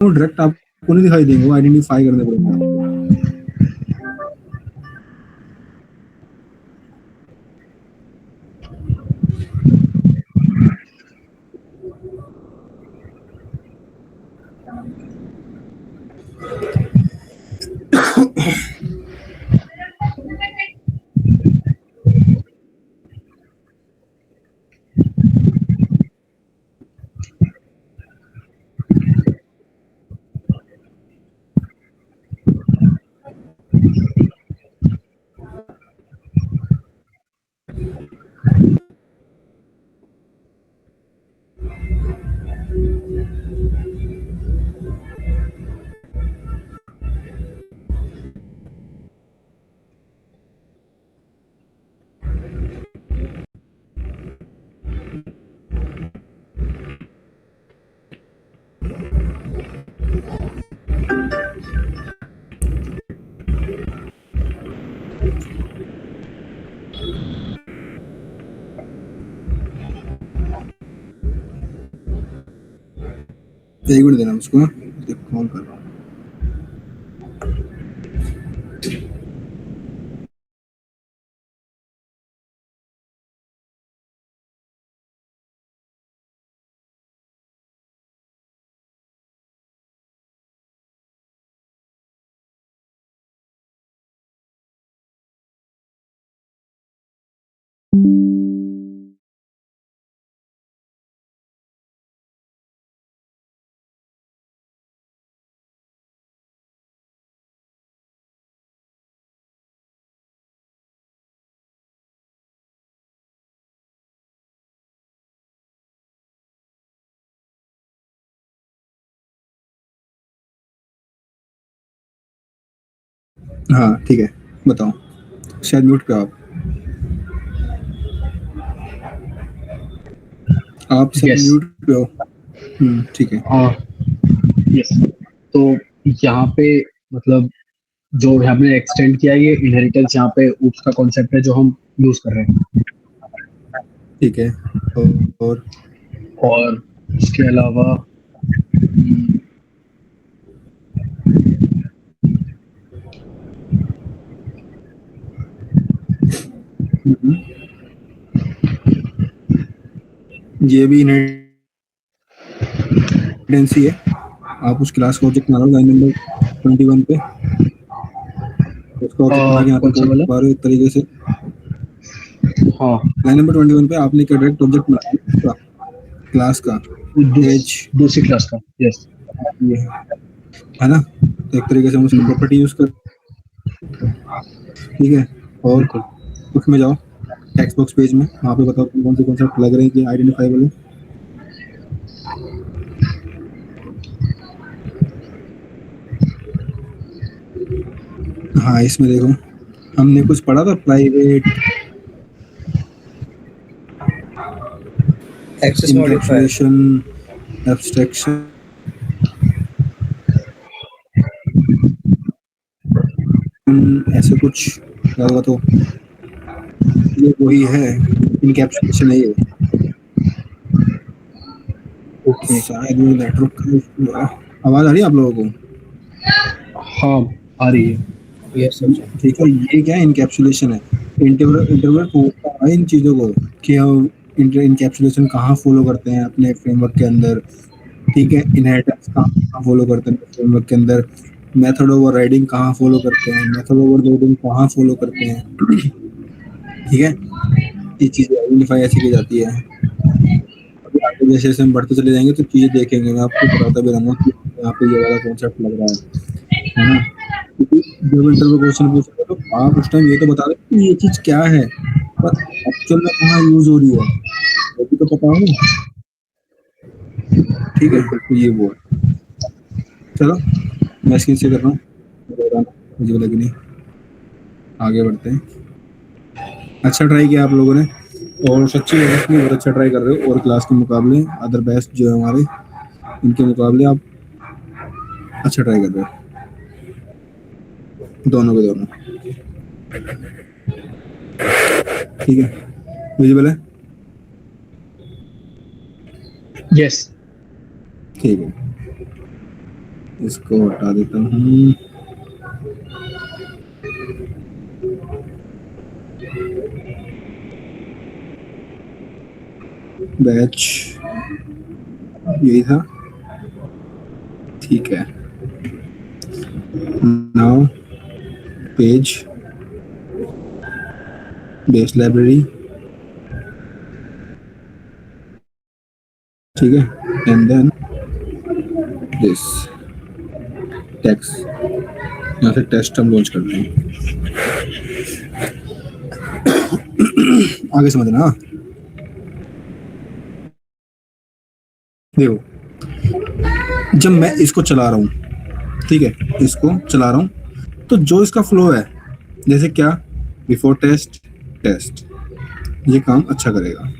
वो डायरेक्ट आपको नहीं दिखाई देंगे, वो आइडेंटिफाई करने पड़ेंगे। एक मिनट देना उसको, कॉल कर रहा हूँ। हाँ ठीक है, बताओ। शायद म्यूट पे आप सब Yes. म्यूट पे हो। ठीक है। हाँ, यस। तो यहाँ पे मतलब जो हमने एक्सटेंड किया है, ये इनहेरिटेंस यहाँ पे ऊप्स का कॉन्सेप्ट है जो हम यूज कर रहे हैं। ठीक है। और और उसके अलावा ये भी इनहेरिटेंसी है। आप उस क्लास का ऑब्जेक्ट बना लो लाइन नंबर 21 पे, उसका ऑब्जेक्ट बना के यहाँ पे कौन सा कोड वाला? पा रहे हो एक तरीके से। हाँ, लाइन नंबर 21 पे आपने एक डायरेक्ट ऑब्जेक्ट बनाया उसका, क्लास का एज दूसरी क्लास का। यस। ये है ना, तो एक तरीके से हम उसकी प्रॉपर्टी यूज कर, ठीक है। और बिल्कुल। उसमें जाओ टेक्स्ट बॉक्स पेज में, वहाँ पे बताओ कौन से कॉन्सेप्ट लग रहे हैं कि आइडेंटिफाइबल है। हाँ इसमें देखो, हमने कुछ पढ़ा था private access modifier. Encapsulation abstraction, ऐसे कुछ लगा, तो ये वही है, इनकैप्सुलेशन है ये। ओके। शायद वो नेटवर्क का issue है। आवाज आ रही है आप लोगों को? हाँ, आ रही है। Yes sir. ठीक है, ये क्या इनकैप्सुलेशन है, इंटरवल होता है इन चीज़ों को, कि हम इनकैप्सुलेशन कहाँ फॉलो करते हैं अपने फ्रेमवर्क के अंदर, ठीक है। इनहेरिटेंस कहाँ फॉलो करते हैं फ्रेमवर्क के अंदर, मेथड ओवर राइडिंग कहाँ फॉलो करते हैं, मेथड ओवरलोडिंग कहाँ फॉलो करते हैं, ठीक है। ये चीज़ें आइडेंटिफाई ऐसे की जाती है। अभी आगे जैसे जैसे हम बढ़ते चले जाएंगे तो चीज़ें देखेंगे, मैं आपको बताता भी रहूँगा कि यहाँ पे ये वाला कॉन्सेप्ट लग रहा है ना। क्योंकि जब इंटरव्यू क्वेश्चन पूछेगा तो आप उस टाइम ये तो बता रहे कि ये चीज़ क्या है, पर एक्चुअल में कहाँ यूज हो रही है वो भी तो पता हो ना, ठीक है। बिल्कुल। तो ये वो है। चलो मैं स्क्रीन से कर रहा हूँ, मुझे लगी नहीं, आगे बढ़ते हैं। अच्छा ट्राई किया आप लोगों ने, और सच्ची में बहुत अच्छा ट्राई कर रहे हो, और क्लास के मुकाबले अदर बेस्ट जो है हमारे, इनके मुकाबले आप अच्छा ट्राई कर रहे हो, दोनों के दोनों, ठीक है। विजिबल है? यस। ठीक है। इसको हटा देता हूँ। बैच यही था, ठीक है। नाउ पेज बेस लाइब्रेरी, ठीक है। एंड देन दिस टेक्स्ट, यहाँ से टेस्ट हम लॉन्च करते हैं। आगे समझना। देखो जब मैं इसको चला रहा हूँ, ठीक है, इसको चला रहा हूँ, तो जो इसका फ्लो है, जैसे क्या, बिफोर टेस्ट, टेस्ट, ये काम अच्छा करेगा।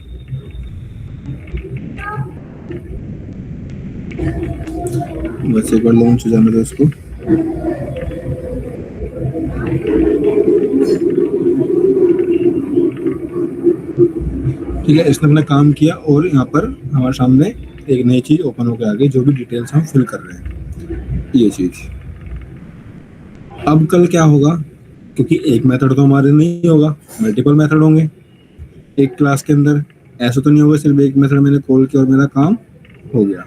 बस एक बार लॉन्च हो जाने दो इसको। ठीक है, इसने अपना काम किया और यहाँ पर हमारे सामने एक नई चीज ओपन होकर आ गई, जो भी डिटेल्स हम फिल कर रहे हैं, ये चीज। अब कल क्या होगा, क्योंकि एक मेथड तो हमारे नहीं होगा, मल्टीपल मेथड होंगे एक क्लास के अंदर। ऐसा तो नहीं होगा सिर्फ एक मेथड मैंने कॉल किया और मेरा काम हो गया,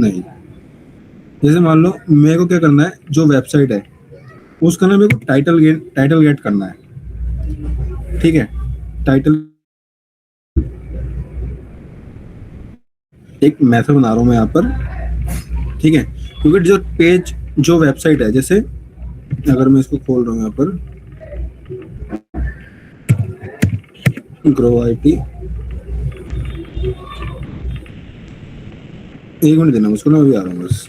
नहीं। जैसे मान लो मेरे को क्या करना है, जो वेबसाइट है उसका ना मेरे को टाइटल गेट करना है, ठीक है। टाइटल एक मेथड बना रहा हूँ मैं यहाँ पर, ठीक है। क्योंकि जो पेज, जो वेबसाइट है, जैसे अगर मैं इसको खोल रहा हूँ यहाँ पर, ग्रो IT, एक मिनट देना मुझको ना, अभी आ रहा हूँ बस।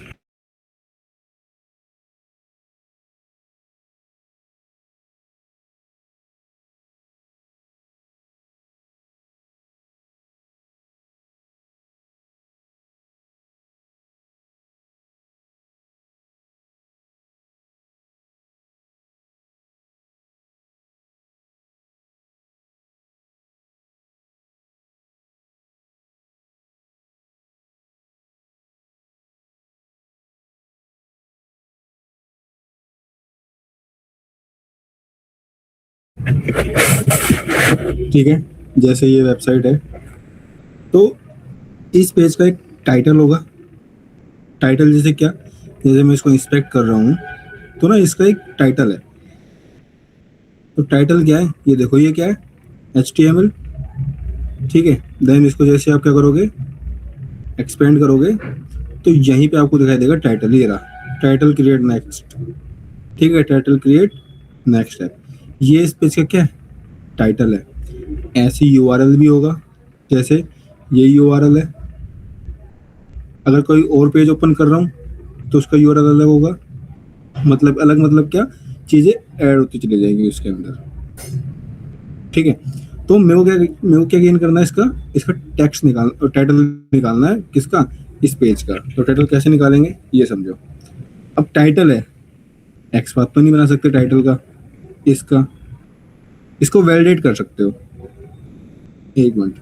ठीक है, जैसे ये वेबसाइट है, तो इस पेज का एक टाइटल होगा। टाइटल जैसे क्या, जैसे मैं इसको इंस्पेक्ट कर रहा हूँ, तो ना इसका एक टाइटल है। तो टाइटल क्या है, ये देखो, ये क्या है, HTML, ठीक है। देन इसको जैसे आप क्या करोगे, एक्सपेंड करोगे, तो यहीं पे आपको दिखाई देगा टाइटल, ये रहा, टाइटल क्रिएट नेक्स्ट, ठीक है। टाइटल क्रिएट नेक्स्ट है, ये इस पेज का क्या है, टाइटल है। ऐसी URL भी होगा, जैसे ये URL है। अगर कोई और पेज ओपन कर रहा हूँ तो उसका URL अलग होगा, मतलब अलग, मतलब क्या, चीजें ऐड होती चली जाएंगी उसके अंदर, ठीक है। तो मेरे को क्या गेन करना है, इसका इसका टेक्स्ट निकाल, टाइटल निकालना है, किसका, इस पेज का। तो टाइटल कैसे निकालेंगे, ये समझो। अब टाइटल है, एक्स बात तो नहीं बना सकते टाइटल का, इसका, इसको वैलिडेट कर सकते हो, एक मिनट।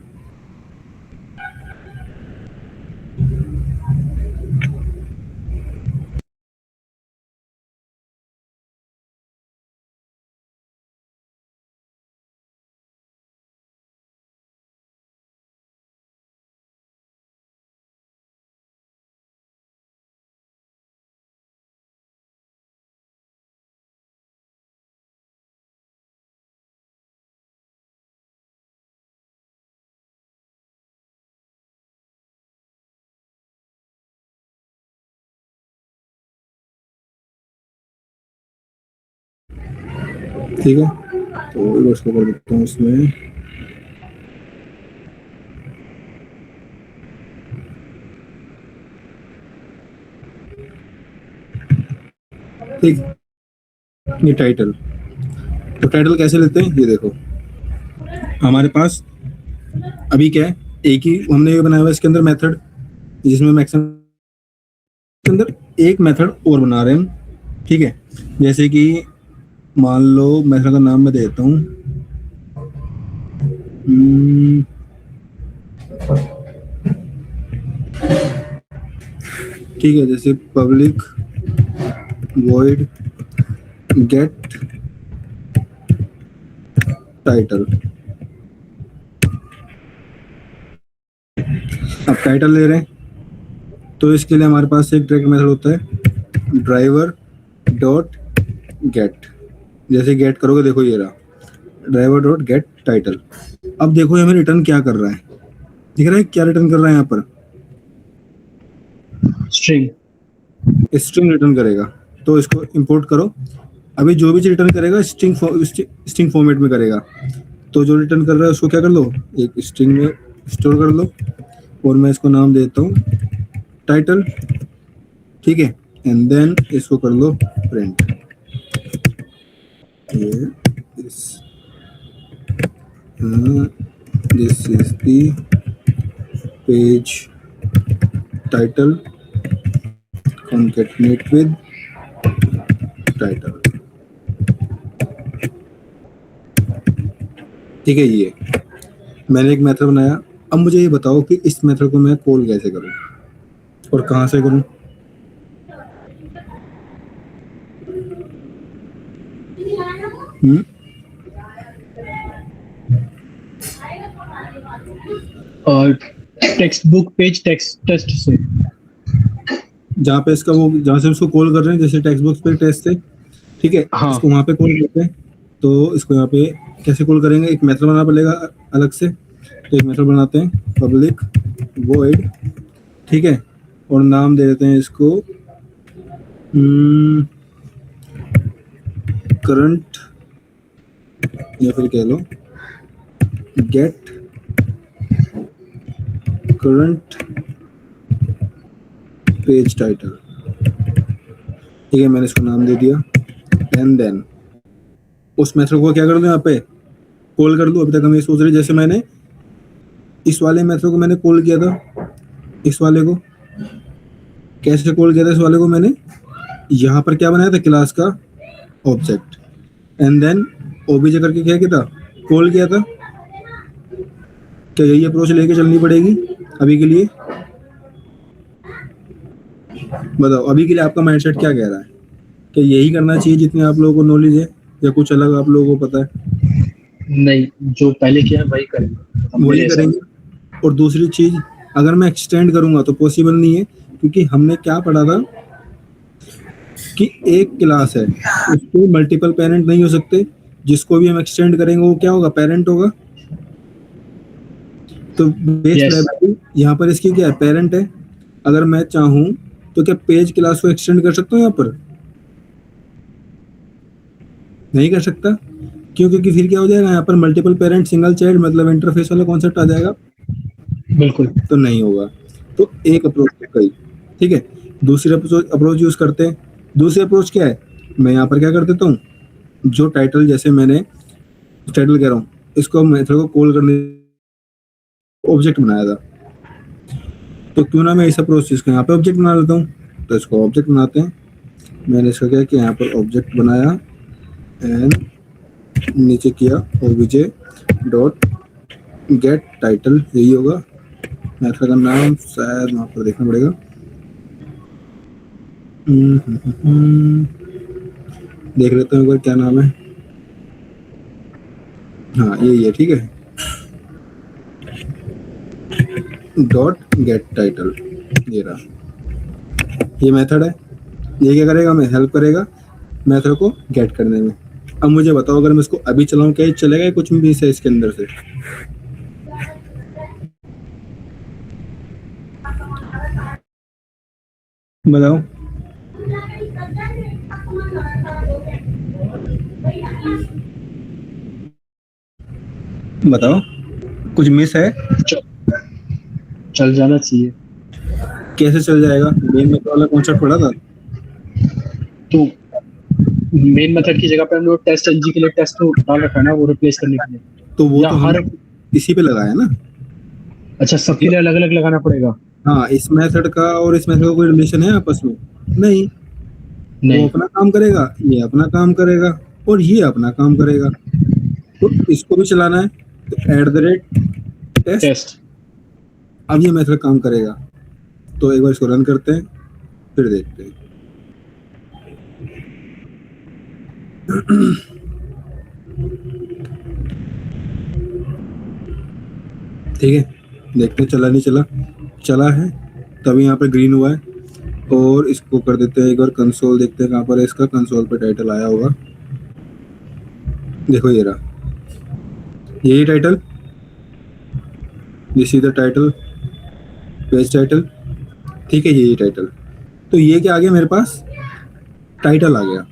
ठीक है, तो इसको कर देता हूँ इसमें, ठीक। ये टाइटल, तो टाइटल कैसे लेते हैं, ये देखो, हमारे पास अभी क्या है, एक ही हमने ये बनाया हुआ है इसके अंदर मेथड, जिसमें मैक्सिमम के अंदर एक मेथड और बना रहे हैं हम, ठीक है। जैसे कि मान लो मेथड का नाम मैं देता हूँ, ठीक है, जैसे पब्लिक void get title। अब टाइटल ले रहे हैं तो इसके लिए हमारे पास एक डायरेक्ट मेथड होता है ड्राइवर डॉट गेट। जैसे गेट करोगे देखो ये रहा ड्राइवर डॉट गेट टाइटल। अब देखो ये हमें रिटर्न क्या कर रहा है, दिख रहा है क्या रिटर्न कर रहा है यहाँ पर? स्ट्रिंग स्ट्रिंग रिटर्न करेगा। तो इसको इंपोर्ट करो। अभी जो भी चीज रिटर्न करेगा स्ट्रिंग फॉर्मेट में करेगा। तो जो रिटर्न कर रहा है उसको क्या कर लो, एक स्ट्रिंग में स्टोर कर लो और मैं इसको नाम देता हूँ टाइटल, ठीक है। एंड देन इसको कर लो print. This is the page title concatenate with title, ठीक है। ये मैंने एक मेथड बनाया। अब मुझे ये बताओ कि इस मेथड को मैं कॉल कैसे करूं और कहां से करूं? और टेक्स्ट बुक पेज टेस्ट से जहाँ पे इसका वो जहाँ से उसको कॉल कर रहे हैं, जैसे टेक्स्ट बुक्स पे टेस्ट से, ठीक है। हाँ। इसको वहाँ पे कॉल करते हैं। तो इसको यहाँ पे कैसे कॉल करेंगे, एक मेथड बनाना पड़ेगा अलग से। तो एक मेथड बनाते हैं पब्लिक वॉइड, ठीक है, और नाम दे देते हैं इसको करंट या फिर कह लो गेट करंट पेज टाइटल, ठीक है। मैंने इसको नाम दे दिया। एंड देन उस मेथड को क्या कर दो, यहाँ पे कॉल कर दो। अभी तक हम ये सोच रहे जैसे मैंने इस वाले मेथड को मैंने कॉल किया था, इस वाले को कैसे कॉल किया था, इस वाले को मैंने यहाँ पर क्या बनाया था, क्लास का ऑब्जेक्ट। एंड देन ओबीजे करके क्या किया था, कॉल किया था। क्या यही अप्रोच लेके चलनी पड़ेगी अभी के लिए? बताओ अभी के लिए आपका माइंडसेट क्या कह रहा है? क्या यही करना चाहिए जितनी आप लोगों को नॉलेज है, या कुछ अलग आप लोगों को पता है? नहीं, जो पहले किया वही करेंगे, वही करेंगे। और दूसरी चीज, अगर मैं एक्सटेंड करूंगा तो पॉसिबल नहीं है, क्योंकि हमने क्या पढ़ा था कि एक क्लास है उसके मल्टीपल पेरेंट नहीं हो सकते। जिसको भी हम एक्सटेंड करेंगे वो क्या होगा, पेरेंट होगा। तो बेस लाइब्रेरी यहाँ पर इसकी क्या है, पेरेंट है। अगर मैं चाहूँ तो क्या पेज क्लास को एक्सटेंड कर सकता हूँ? यहाँ पर नहीं कर सकता। क्यों? क्योंकि फिर क्या हो जाएगा, यहाँ पर मल्टीपल पेरेंट सिंगल चाइल्ड मतलब इंटरफेस वाला कॉन्सेप्ट आ जाएगा। बिल्कुल, तो नहीं होगा। तो एक अप्रोच कही, ठीक है। दूसरी अप्रोच यूज करते हैं। दूसरी अप्रोच क्या है, मैं यहाँ पर क्या कर देता हूँ, जो टाइटल, जैसे मैंने टाइटल कह रहा हूँ, इसको मेथड को कॉल करने ऑब्जेक्ट बनाया था। तो क्यों ना मैं इस अप्रोच इसको यहाँ पे ऑब्जेक्ट बना लेता हूँ। तो इसको ऑब्जेक्ट बनाते हैं। मैंने इसका क्या किया, यहाँ पर ऑब्जेक्ट बनाया एंड नीचे किया ओबीजे डॉट गेट टाइटल, यही होगा मेथड का नाम। शायद वहाँ पर देखना पड़ेगा। देख लेते हैं एक बार क्या नाम है। हाँ यही है, ठीक है। डॉट गेट टाइटल, ये रहा। ये मेथड है। ये क्या करेगा, हमें हेल्प करेगा मेथड को गेट करने में। अब मुझे बताओ, अगर मैं इसको अभी चलाऊं क्या ये चलेगा, या कुछ भी है इसके अंदर से? बताओ बताओ, कुछ मिस है? चल जाना चाहिए। कैसे चल जाएगा? मेन मेथड वाला कॉन्सेप्ट पढ़ा था। तो मेन मेथड की जगह पे हम लोग टेस्ट एलजी के लिए टेस्ट को डाल रखा है ना, वो रिप्लेस करने के लिए। तो वो या तो हर इसी पे लगाया ना। अच्छा, सबके लिए अलग अलग लगाना पड़ेगा? हाँ, इस मेथड का और इस मेथड का कोई रिलेशन है आपस में? नहीं। वो अपना काम करेगा, ये अपना काम करेगा, और ये अपना काम करेगा। तो इसको भी चलाना है, तो @ टेस्ट। अब ये मेथड काम करेगा। तो एक बार इसको रन करते हैं, फिर देखते हैं। ठीक है, देखते हैं चला नहीं चला, चला है तभी यहाँ पे ग्रीन हुआ है। और इसको कर देते हैं एक बार कंसोल, देखते हैं कहाँ पर है इसका, कंसोल पे टाइटल आया होगा, देखो ये रहा, यही title, this is the title, page title. ठीक है, यही टाइटल। तो ये क्या आ गया मेरे पास, टाइटल आ गया।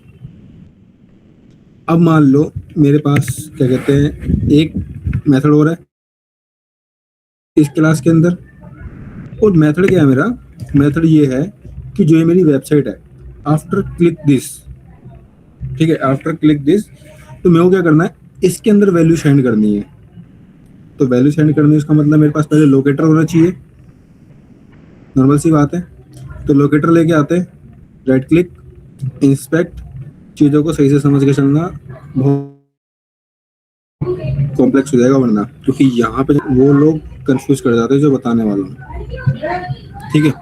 अब मान लो मेरे पास क्या कहते हैं एक मेथड और है इस क्लास के अंदर, और मेथड क्या है मेरा, मेथड ये है कि जो ये मेरी वेबसाइट है, आफ्टर क्लिक दिस, ठीक है, आफ्टर क्लिक दिस, तो मेरे को क्या करना है, इसके अंदर वैल्यू सेंड करनी है। तो वैल्यू सेंड करनी है, उसका मतलब मेरे पास पहले लोकेटर होना चाहिए, नॉर्मल सी बात है। तो लोकेटर लेके आते हैं, राइट क्लिक, इंस्पेक्ट, चीज़ों को सही से समझ के चलना, बहुत कॉम्प्लेक्स हो जाएगा वरना, क्योंकि यहाँ पे वो लोग कंफ्यूज कर जाते हैं जो बताने वाला हूँ। ठीक है,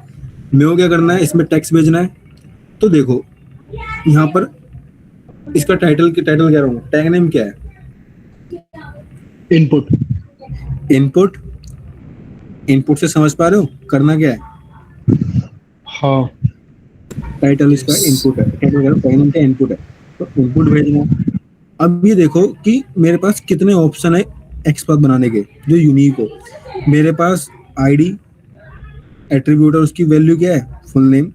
मेरे को क्या करना है, इसमें टेक्स्ट भेजना है। तो देखो यहाँ पर इसका टाइटल कह रहा हूँ, टैग नेम क्या है, इनपुट। इनपुट। इनपुट से समझ पा रहे हो करना क्या है, हाँ, टाइटल इसका इनपुट है, टाइटल कह रहा हूँ, टैग नेम क्या इनपुट है, तो इनपुट भेजना है। अब ये देखो कि मेरे पास कितने ऑप्शन है एक्सपाथ बनाने के जो यूनिक हो। मेरे पास आईडी एट्रीब्यूट है, उसकी वैल्यू क्या है, फुल नेम।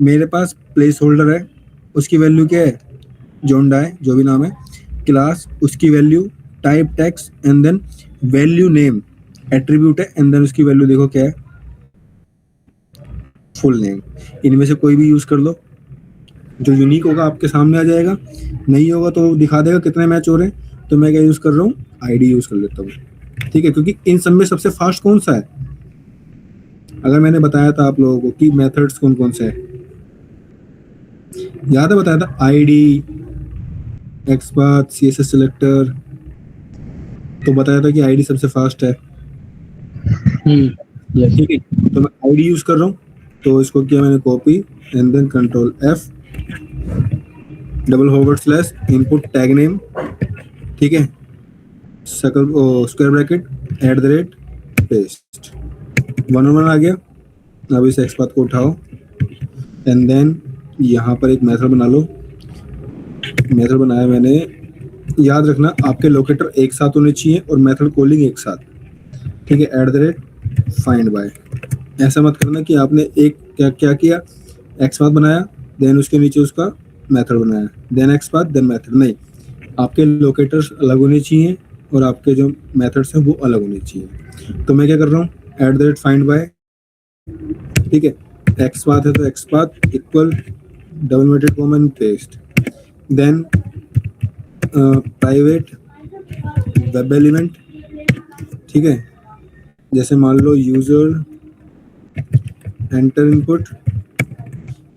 मेरे पास प्लेस होल्डर है, उसकी वैल्यू क्या है, जोंडा है, जो भी नाम है। क्लास, उसकी value, type text, and then value name, attribute है, एंड देन उसकी वैल्यू देखो क्या है, फुल नेम। इनमें से कोई भी यूज कर लो, जो यूनिक होगा आपके सामने आ जाएगा, नहीं होगा तो दिखा देगा कितने मैच हो रहे हैं। तो मैं क्या यूज कर रहा हूँ, आईडी यूज कर लेता हूँ। ठीक है, क्योंकि इन सब में सबसे फास्ट कौन सा है, अगर मैंने बताया था आप लोगों को कि मेथड्स कौन कौन से हैं, याद है बताया था, आईडी, एक्सपाथ, सीएसएस सिलेक्टर, तो बताया था कि आईडी सबसे फास्ट है। यस, ठीक है, तो मैं आईडी यूज कर रहा हूँ, तो इसको किया मैंने copy, and then control F, double / input tag name, ठीक है, सर्कल स्क्वायर ब्रैकेट, @ पेस्ट, 1 आ गया। अब इस एक्सपाथ को उठाओ, एंड देन यहाँ पर एक मेथड बना लो। मेथड बनाया मैंने, याद रखना आपके लोकेटर एक साथ होने चाहिए और मेथड कॉलिंग एक साथ। ठीक है, @ फाइंड बाय, ऐसा मत करना कि आपने एक क्या किया, एक्सपाथ बनाया, देन उसके नीचे उसका मेथड बनाया, देन एक्सपाथ, देन मेथड, नहीं, आपके लोकेटर्स अलग होने चाहिए और आपके जो मेथड्स हैं वो अलग होने चाहिए। तो मैं क्या कर रहा हूँ, @ फाइंड बाय, ठीक है, एक्सपाथ है तो XPath equal ; paste, then private web element, ठीक है, जैसे मान लो यूजर एंटर इनपुट,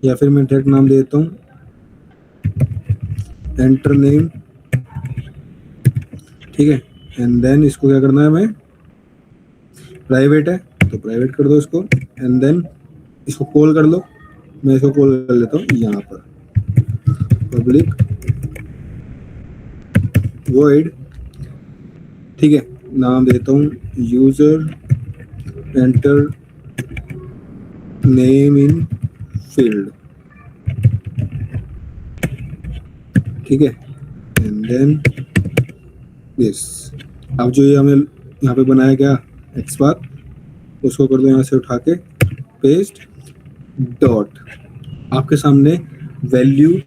या फिर मैं डायरेक्ट नाम देता हूँ एंटर नेम, ठीक है, एंड देन इसको क्या करना है, मैं प्राइवेट है तो प्राइवेट कर दो इसको, एंड देन इसको कॉल कर लो। मैं इसको कॉल कर लेता हूँ यहाँ पर, पब्लिक वॉइड, ठीक है, नाम देता हूँ user enter name in field, ठीक है, एंड देन दिस। अब जो ये हमें यहाँ पे बनाया गया एक्सपाथ, उसको कर दो यहाँ से उठा के पेस्ट, डॉट, आपके सामने वैल्यू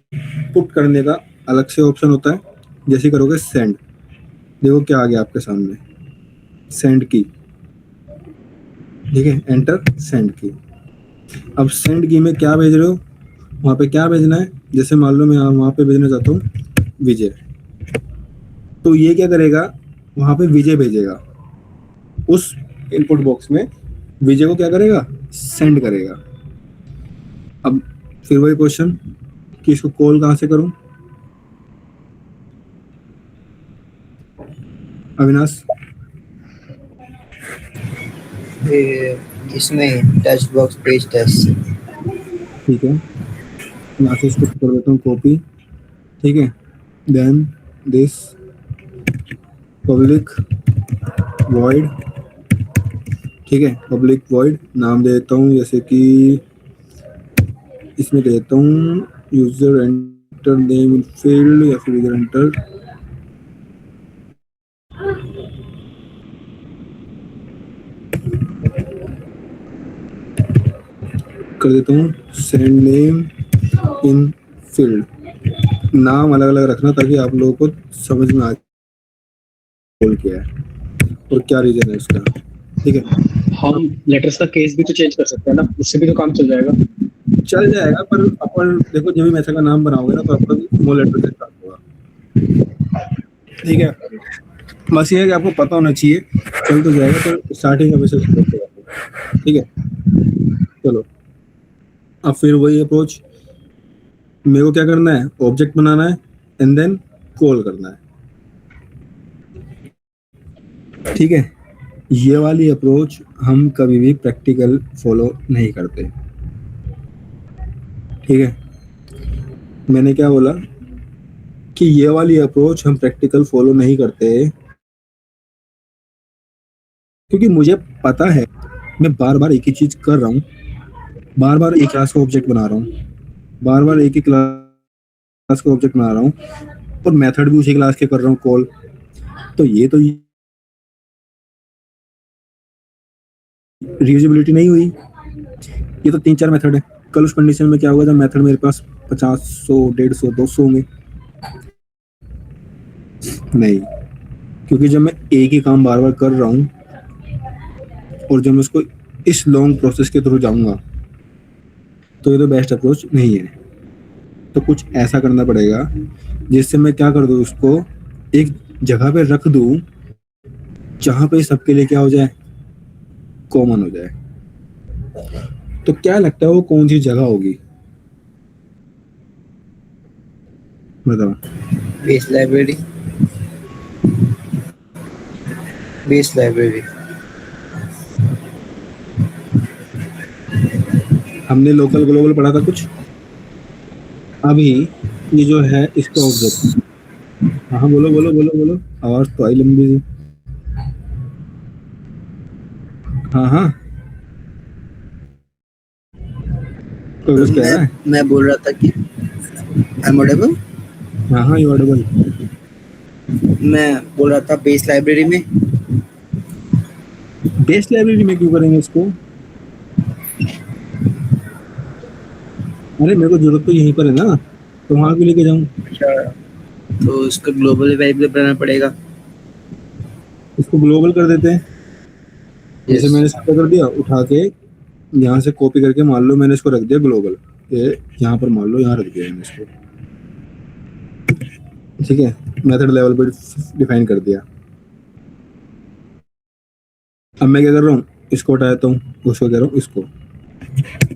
पुट करने का अलग से ऑप्शन होता है, जैसे करोगे सेंड, देखो क्या आ गया आपके सामने, सेंड की, ठीक है, एंटर सेंड की। अब सेंड की में क्या भेज रहे हो, वहाँ पे क्या भेजना है, जैसे मान लो मैं वहाँ पे भेजना चाहता हूँ विजय, तो ये क्या करेगा, वहाँ पे विजय भेजेगा, उस इनपुट बॉक्स में विजय को क्या करेगा, सेंड करेगा। अब फिर वही क्वेश्चन कि इसको कॉल कहाँ से करूं, अविनाश, इसमें टेक्स्ट बॉक्स पेज टेस्ट, ठीक है, यहाँ से इसको कर देता हूँ कॉपी, ठीक है, देन दिस पब्लिक वॉइड, ठीक है, पब्लिक वॉइड नाम देता हूँ जैसे कि इसमें देता हूँ user enter name in field या फिर यूजर एंटर कर देता हूँ सेंड नेम इन फील्ड। नाम अलग अलग रखना ताकि आप लोगों को समझ में आ बोल क्या है और क्या रीजन है उसका, ठीक है। हम लेटर्स का केस भी तो चेंज कर सकते हैं ना, उससे भी तो काम चल जाएगा। चल जाएगा पर अपन देखो जब भी मेथड का नाम बनाओगे ना तो अपन स्मॉल लेटर से स्टार्ट होगा, ठीक है। बस ये है कि आपको पता होना चाहिए, चल तो जाएगा तो स्टार्टिंग का वैसे करते हैं, ठीक है। चलो अब फिर वही अप्रोच, मेरे को क्या करना है, ऑब्जेक्ट बनाना है एंड देन कॉल करना है, ठीक है। ये वाली अप्रोच हम कभी भी प्रैक्टिकल फॉलो नहीं करते, ठीक है। मैंने क्या बोला कि ये वाली अप्रोच हम प्रैक्टिकल फॉलो नहीं करते क्योंकि मुझे पता है मैं बार बार एक ही चीज कर रहा हूँ, बार बार एक क्लास का ऑब्जेक्ट बना रहा हूँ, बार बार एक ही क्लास का ऑब्जेक्ट बना रहा हूँ और मेथड भी उसी क्लास के कर रहा हूँ कॉल। तो रीयूजेबिलिटी नहीं हुई, ये तो 3-4 मेथड है। कल उस कंडीशन में क्या होगा जब मेथड मेरे पास 50, 100, 150, 200 होंगे, नहीं, क्योंकि जब मैं एक ही काम बार बार कर रहा हूँ और जब मैं उसको इस लॉन्ग प्रोसेस के थ्रू जाऊंगा तो ये तो बेस्ट अप्रोच नहीं है। तो कुछ ऐसा करना पड़ेगा जिससे मैं क्या कर दूं, उसको एक जगह पे रख दूं जहां पे सबके लिए क्या हो जाए, कॉमन हो जाए। तो क्या लगता है वो कौन सी जगह होगी, बताओ। Base library, base library. हमने लोकल ग्लोबल पढ़ा था कुछ, अभी ये जो है इसका ऑब्जेक्ट, हाँ बोलो बोलो बोलो बोलो, आवाज तो आई लंबी सी, हाँ हाँ कोई कुछ कह रहा है, मैं बोल रहा था कि आई एम ऑडिबल। हाँ हाँ यू ऑडिबल। मैं बोल रहा था बेस लाइब्रेरी में। बेस लाइब्रेरी में क्यों करेंगे इसको, अरे मेरे को जरूरत तो यहीं पर है ना, तो वहां भी लेके जाऊं। अच्छा, तो इसका ग्लोबल वेरिएबल बनाना पड़ेगा। इसको ग्लोबल कर देते हैं, जैसे यस। मैंने इसको कर दिया उठा के यहाँ से कॉपी करके, मान लो मैंने इसको रख दिया ग्लोबल, ये यहाँ पर मान लो यहाँ रख दिया मैंने इसको, ठीक है, मेथड लेवल पर डिफाइन कर दिया। अब मैं क्या कर रहा हूँ, इसको हटाता हूँ, उसको कह रहा हूँ इसको,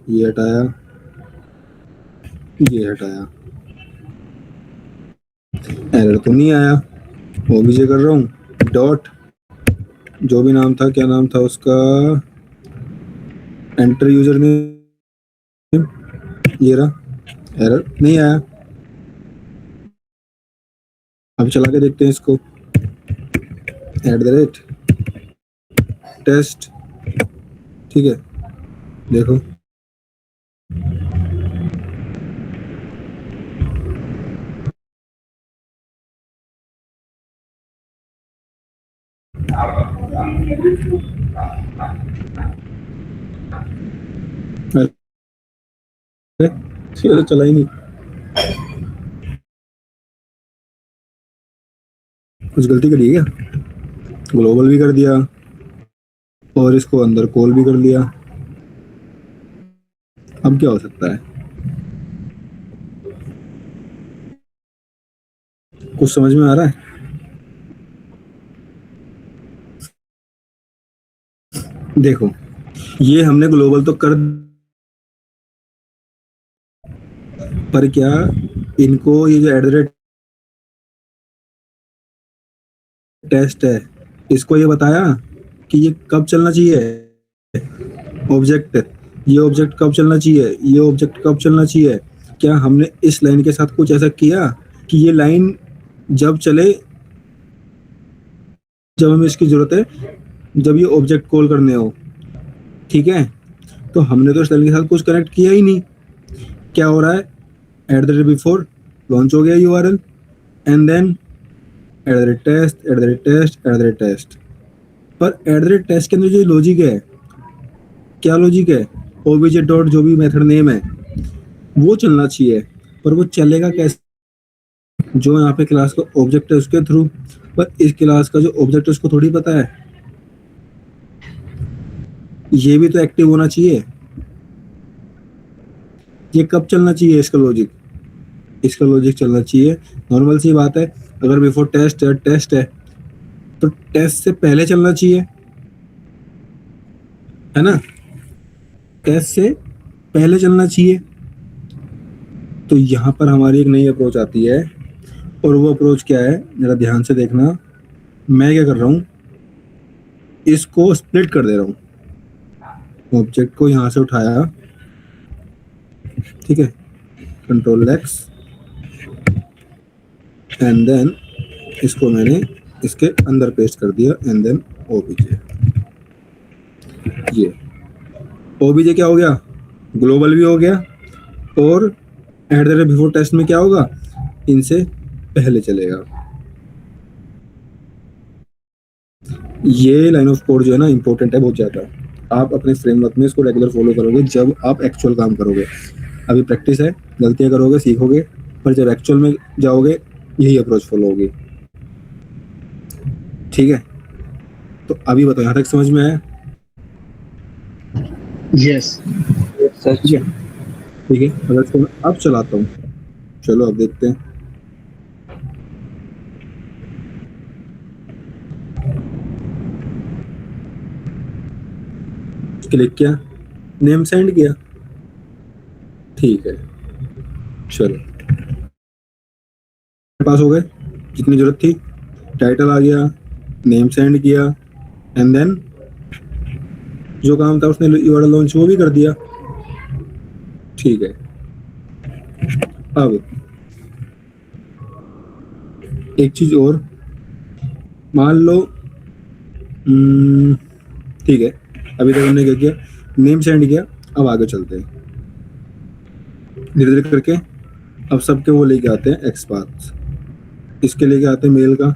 ये हटाया, ये हटाया, एरर तो नहीं आया। ओबीजे कर रहा हूँ डॉट, जो भी नाम था, क्या नाम था उसका, एंटर यूजर नेम, ये रहा, एरर नहीं आया। अब चला के देखते हैं इसको, @ टेस्ट, ठीक है, देखो ये तो चला ही नहीं, कुछ गलती करी है क्या, ग्लोबल भी कर दिया और इसको अंदर कॉल भी कर लिया, अब क्या हो सकता है, कुछ समझ में आ रहा है। देखो ये हमने ग्लोबल तो कर, पर क्या इनको ये जो टेस्ट है इसको ये बताया कि ये कब चलना चाहिए, ऑब्जेक्ट, ये ऑब्जेक्ट कब चलना चाहिए, ये ऑब्जेक्ट कब चलना चाहिए। क्या हमने इस लाइन के साथ कुछ ऐसा किया कि ये लाइन जब चले जब हमें इसकी जरूरत है, जब ये ऑब्जेक्ट कॉल करने हो, ठीक है। तो हमने तो स्टाइल के साथ कुछ कनेक्ट किया ही नहीं। क्या हो रहा है, at the rate before launch हो गया URL, and then at the rate test, at the rate test, at the rate test. पर एट द रेट टेस्ट के अंदर जो लॉजिक है, क्या लॉजिक है, ओबीजे डॉट जो भी मेथड नेम है वो चलना चाहिए, पर वो चलेगा कैसे? जो यहाँ पे क्लास का ऑब्जेक्ट है उसके थ्रू, पर इस क्लास का जो ऑब्जेक्ट है उसको थोड़ी पता है। ये भी तो एक्टिव होना चाहिए। ये कब चलना चाहिए इसका लॉजिक? इसका लॉजिक चलना चाहिए, नॉर्मल सी बात है, अगर बिफोर टेस्ट है तो टेस्ट से पहले चलना चाहिए, है ना? टेस्ट से पहले चलना चाहिए। तो यहाँ पर हमारी एक नई अप्रोच आती है, और वो अप्रोच क्या है, जरा ध्यान से देखना। मैं क्या कर रहा हूँ, इसको स्प्लिट कर दे रहा हूँ। ऑब्जेक्ट को यहाँ से उठाया, ठीक है, कंट्रोल एक्स, एंड देन इसको मैंने इसके अंदर पेस्ट कर दिया, एंड देन ओबीजे। ये ओबीजे क्या हो गया, ग्लोबल भी हो गया, और at the rate before test में क्या होगा, इनसे पहले चलेगा। ये लाइन ऑफ कोड जो है ना इंपॉर्टेंट है बहुत ज़्यादा। आप अपने फ्रेमवर्क में इसको रेगुलर फॉलो करोगे जब आप एक्चुअल काम करोगे। अभी प्रैक्टिस है, गलतियां करोगे, सीखोगे, पर जब एक्चुअल में जाओगे यही अप्रोच फॉलो होगी, ठीक है। तो अभी बताओ, यहाँ तक समझ में आया? यस सच ठीक है, ठीक है। अगर इसको मैं अब चलाता हूँ, चलो अब देखते हैं। क्लिक किया, नेम सेंड किया, ठीक है, चलो पास हो गए जितनी जरूरत थी। टाइटल आ गया, नेम सेंड किया, एंड देन जो काम था उसने यूआरएल लॉन्च वो भी कर दिया, ठीक है। अब एक चीज और, मान लो ठीक है, अभी तक हमने क्या किया, नेम सेंड किया। अब आगे चलते हैं धीरे धीरे करके। अब सबके वो लेके आते हैं एक्सपाथ, इसके लेके आते हैं मेल का,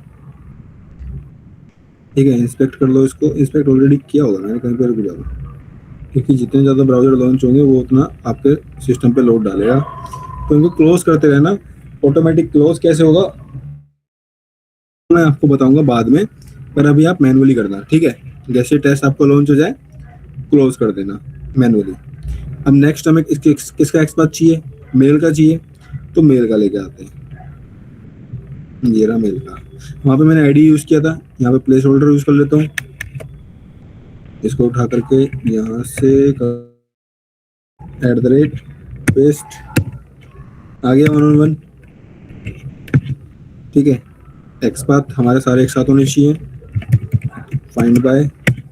ठीक है। इंस्पेक्ट कर लो इसको, इंस्पेक्ट ऑलरेडी किया होगा मैंने कहीं पर, रुक जाओ, क्योंकि जितने ज़्यादा ब्राउजर लॉन्च होंगे वो उतना आपके सिस्टम पे लोड डालेगा। तो इनको क्लोज करते रहना। ऑटोमेटिक क्लोज कैसे होगा मैं आपको बताऊंगा बाद में, पर अभी आप मैनुअली करना, ठीक है। जैसे टेस्ट आपको लॉन्च हो जाए क्लोज कर देना मैनुअली। अब नेक्स्ट हमें किसका एक्सपाथ चाहिए, मेल का चाहिए, तो मेल का लेके आते हैं। ये रहा मेल का, वहाँ पे मैंने आईडी यूज किया था, यहाँ पे प्लेस होल्डर यूज कर लेता हूँ। इसको उठा करके यहाँ से @ पेस्ट, आ गया 1 on 1, ठीक है। एक्सपाथ हमारे सारे एक साथ होने चाहिए। Find by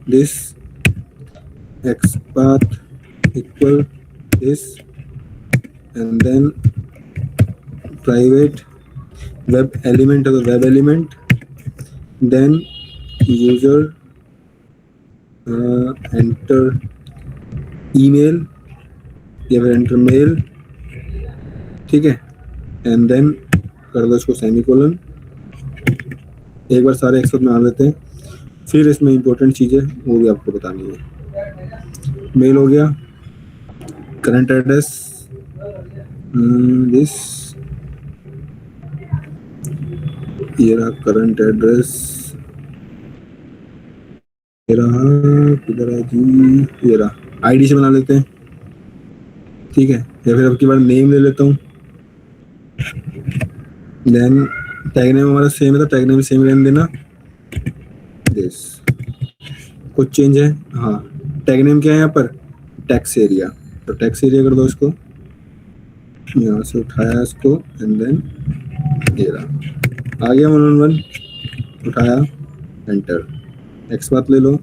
this XPath equal this, and then private web element है तो web element, then user enter email या फिर एंटर मेल, ठीक है। एंड देन कर दो इसको सेमीकोलन। एक बार सारे एक साथ में आ लेते हैं, फिर इसमें इंपॉर्टेंट चीज़ें वो भी आपको बतानी है। मेल हो गया, करंट एड्रेस दिस, ये रहा करंट एड्रेस, ये रहा, किधर है जी, ये रहा। आईडी से बना लेते हैं, ठीक है, या फिर अब की बार नेम ले लेता हूँ। देन टैग नेम हमारा सेम है तो टैग नेम सेम रहने देना। दिस कुछ चेंज है, हाँ, टैग नेम क्या है यहाँ पर, टैक्स एरिया, तो टैक्स एरिया कर दो इसको, यहाँ से उठाया इसको, एंड देन ये रहा, आ गया 1 on 1, उठाया, एंटर, एक्सपाथ ले लो,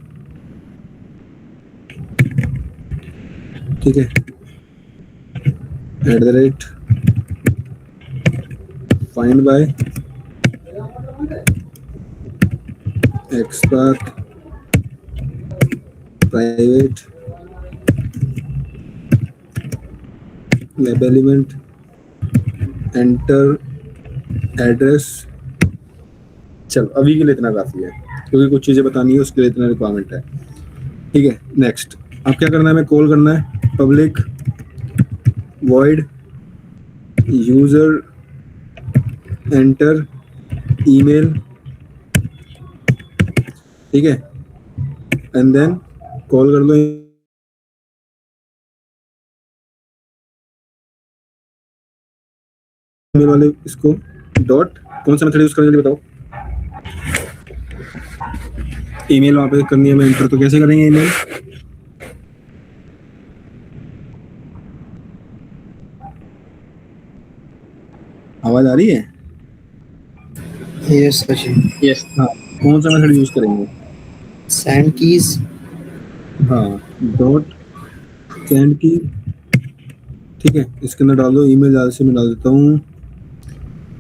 ठीक है। @ Find by expert private web element enter address. चल अभी के लिए इतना काफी है क्योंकि कुछ चीजें बतानी है, उसके लिए इतना रिक्वायरमेंट है। ठीक है, नेक्स्ट अब क्या करना है, हमें कॉल करना है public void user enter email. ठीक है, एंड देन कॉल कर लो ईमेल वाले इसको डॉट। कौन सा मेथड यूज करेंगे जल्दी बताओ। ईमेल वहां पे करनी है हमें एंटर, तो कैसे करेंगे ईमेल? आवाज आ रही है? यस सचिन। यस। हाँ, कौन सा मेथड यूज करेंगे? Sand keys. हाँ, डॉट सेंड की। ठीक है, इसके अंदर डाल दो ईमेल, ज्यादा से मैं डाल देता हूँ,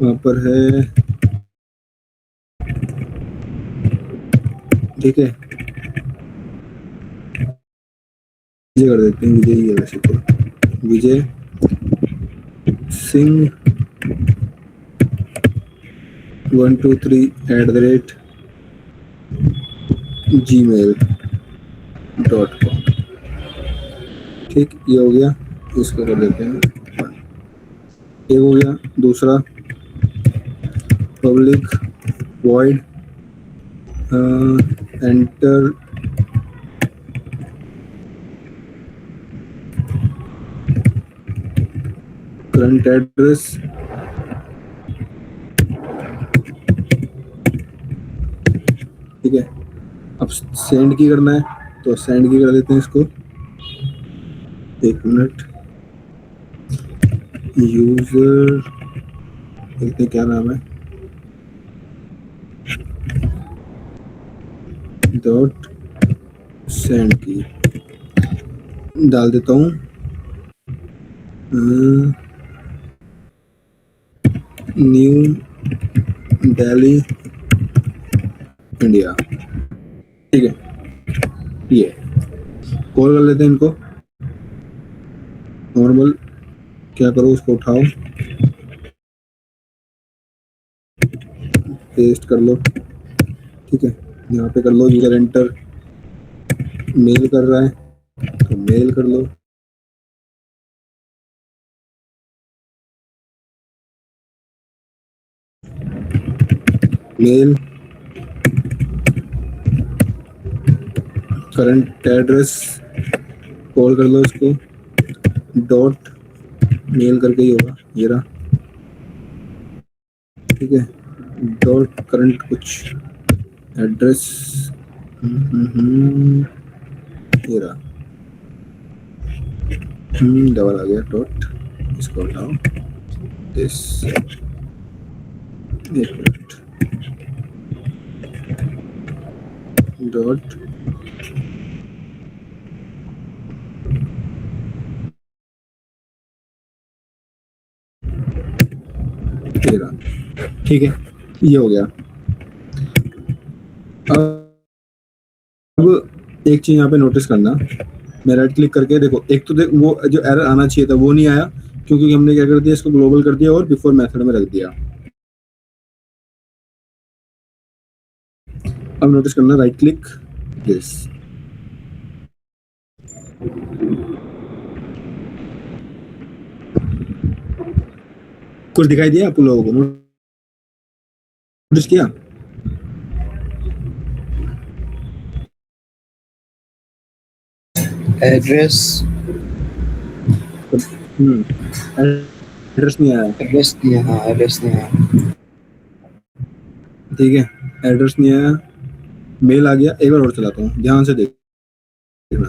वहां पर है। ठीक है, विजय कर देते हैं, विजय ही है वैसे तो, विजय सिंह 123 @gmail.com। ठीक, ये हो गया, इसको कर देते हैं। एक हो गया, दूसरा public void enter current address. ठीक है, अब सेंड की करना है तो सेंड की कर देते हैं इसको। एक मिनट, यूजर देखते हैं क्या नाम है, डॉट सेंड की डाल देता हूँ। New Delhi India. ठीक है, ये कॉल कर लेते हैं इनको। नॉर्मल क्या करो, उसको उठाओ, पेस्ट कर लो। ठीक है, यहाँ पे कर लो यूजर एंटर, मेल कर रहा है तो मेल कर लो। मेल करंट एड्रेस, कॉल कर लो इसको, डॉट मेल करके ही होगा ये रहा। ठीक है, डॉट करंट कुछ एड्रेस, ये रहा, डबल आ गया डॉट, इसको हटाओ, दिस। एक मिनट, डॉट तेरा। ठीक है, ये हो गया। अब एक चीज यहाँ पे नोटिस करना, मैं राइट क्लिक करके देखो, एक तो देख वो जो एरर आना चाहिए था वो नहीं आया, क्योंकि हमने क्या कर दिया, इसको ग्लोबल कर दिया और बिफोर मेथड में रख दिया। अब नोटिस करना, राइट क्लिक दिस, कुछ दिखाई दिया आप लोगों को? नोटिस किया? एड्रेस। एड्रेस नहीं आया। एड्रेस नहीं है, हाँ एड्रेस नहीं है। ठीक है, एड्रेस नहीं आया, मेल आ गया। एक बार और चलाता हूँ, ध्यान से देखना,